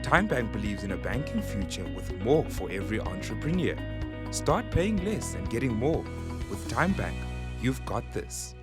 TymeBank believes in a banking future with more for every entrepreneur. Start paying less and getting more. With TymeBank, you've got this.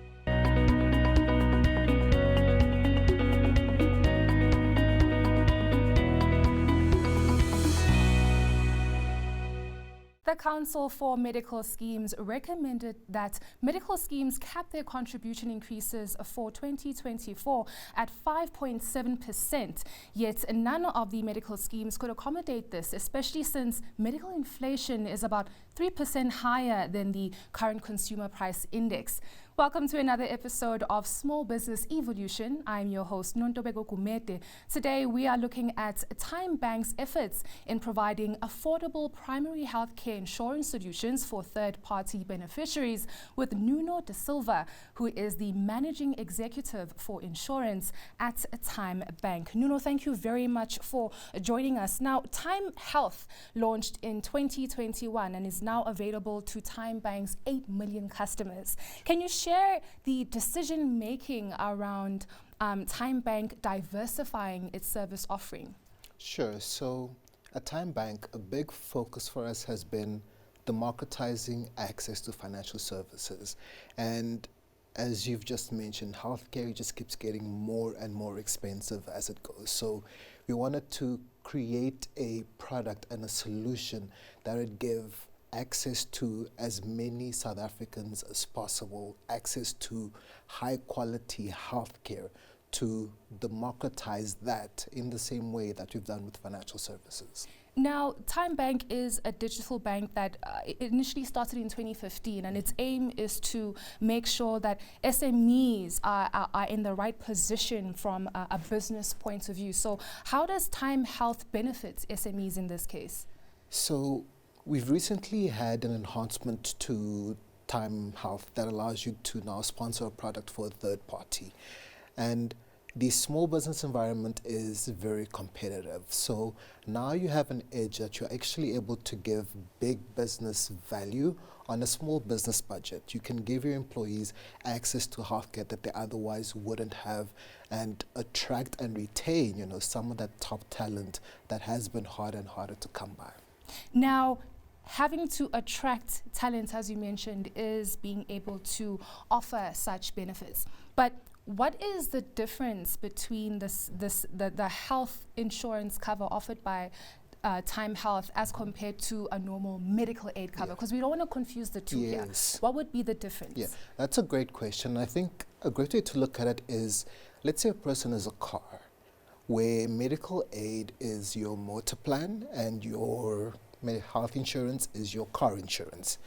The Council for Medical Schemes recommended that medical schemes cap their contribution increases for 2024 at 5.7%, yet none of the medical schemes could accommodate this, especially since medical inflation is about 3% higher than the current consumer price index. Welcome to another episode of Small Business Evolution. I'm your host, Nontobeko Gumede. Today, we are looking at TymeBank's efforts in providing affordable primary healthcare insurance solutions for third-party beneficiaries with Nuno da Silva, who is the Managing Executive for Insurance at TymeBank. Nuno, thank you very much for joining us. Now, Time Health launched in 2021 and is now available to TymeBank's 8 million customers. Can you share the decision-making around TymeBank diversifying its service offering? Sure. So at TymeBank, a big focus for us has been democratizing access to financial services. And as you've just mentioned, healthcare just keeps getting more and more expensive as it goes. So we wanted to create a product and a solution that would give access to as many South Africans as possible, access to high quality healthcare, to democratize that in the same way that we've done with financial services. Now, TymeBank is a digital bank that initially started in 2015, and its aim is to make sure that SMEs are in the right position from a business point of view. So how does Time Health benefit SMEs in this case? So we've recently had an enhancement to Time Health that allows you to now sponsor a product for a third party. And the small business environment is very competitive. So now you have an edge that you're actually able to give big business value on a small business budget. You can give your employees access to healthcare that they otherwise wouldn't have, and attract and retain, some of that top talent that has been harder and harder to come by. Now, having to attract talent, as you mentioned, is being able to offer such benefits. But what is the difference between the health insurance cover offered by Time Health as compared to a normal medical aid cover? Because we don't want to confuse the two here. What would be the difference? Yeah, that's a great question. I think a great way to look at it is, let's say a person is a car, where medical aid is your motor plan and your health insurance is your car insurance.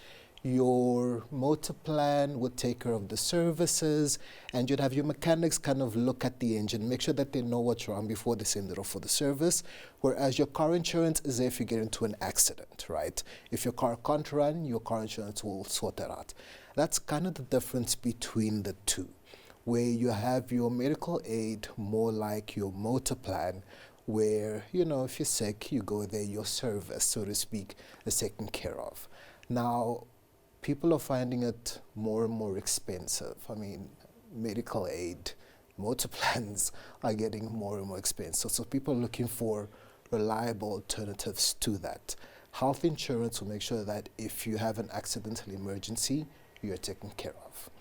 Your motor plan would take care of the services, and you'd have your mechanics kind of look at the engine, make sure that they know what's wrong before they send it off for the service. Whereas your car insurance is if you get into an accident, right? If your car can't run, your car insurance will sort that out. That's kind of the difference between the two, where you have your medical aid more like your motor plan, where, if you're sick, you go there, your service, so to speak, is taken care of. Now, people are finding it more and more expensive. I mean, medical aid, motor plans are getting more and more expensive. So people are looking for reliable alternatives to that. Health insurance will make sure that if you have an accidental emergency, you're taken care of.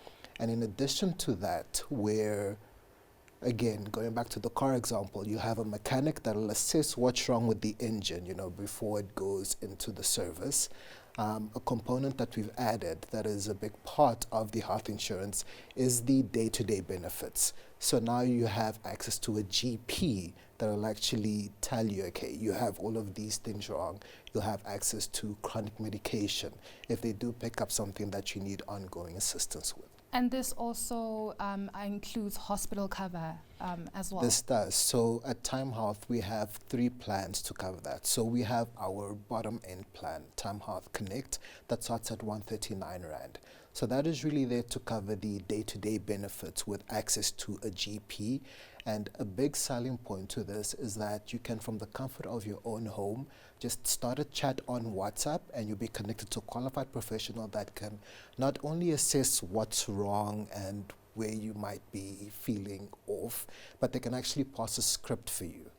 And in addition to that, where, again, going back to the car example, you have a mechanic that will assess what's wrong with the engine, before it goes into the service. A component that we've added that is a big part of the health insurance is the day-to-day benefits. So now you have access to a GP that will actually tell you, okay, you have all of these things wrong. You'll have access to chronic medication if they do pick up something that you need ongoing assistance with. And this also includes hospital cover as well? This does. So at Time Health, we have 3 plans to cover that. So we have our bottom end plan, Time Health Connect, that starts at 139 Rand. So that is really there to cover the day-to-day benefits with access to a GP. And a big selling point to this is that you can, from the comfort of your own home, just start a chat on WhatsApp and you'll be connected to a qualified professional that can not only assess what's wrong and where you might be feeling off, but they can actually pass a script for you.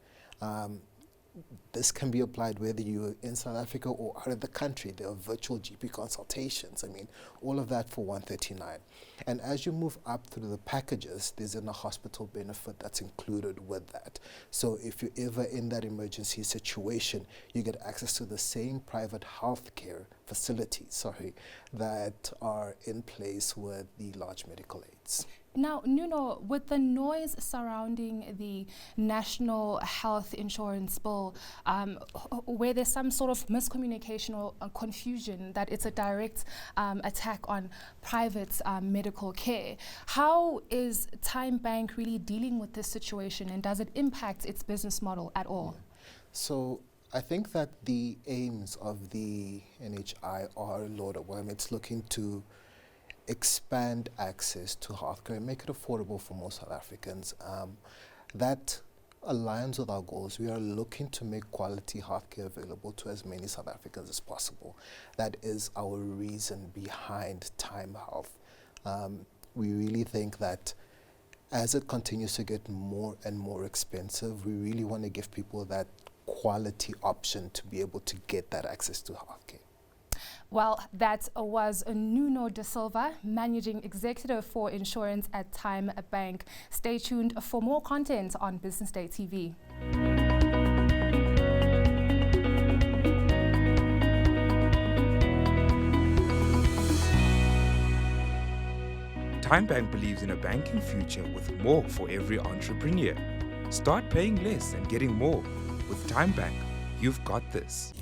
this can be applied whether you're in South Africa or out of the country. There are virtual GP consultations. I mean, all of that for 139. And as you move up through the packages, there's a hospital benefit that's included with that. So if you're ever in that emergency situation, you get access to the same private healthcare facilities, that are in place with the large medical aids. Now, Nuno, with the noise surrounding the National Health Insurance Bill, where there's some sort of miscommunication or confusion that it's a direct attack on private medical care, how is TymeBank really dealing with this situation, and does it impact its business model at all? So I think that the aims of the NHI are laudable. I mean, it's looking to expand access to healthcare and make it affordable for most South Africans. That aligns with our goals. We are looking to make quality healthcare available to as many South Africans as possible. That is our reason behind Time Health. We really think that as it continues to get more and more expensive, we really want to give people that quality option to be able to get that access to healthcare. Well, that was Nuno da Silva, Managing Executive for Insurance at TymeBank. Stay tuned for more content on Business Day TV. TymeBank believes in a banking future with more for every entrepreneur. Start paying less and getting more. With TymeBank, you've got this.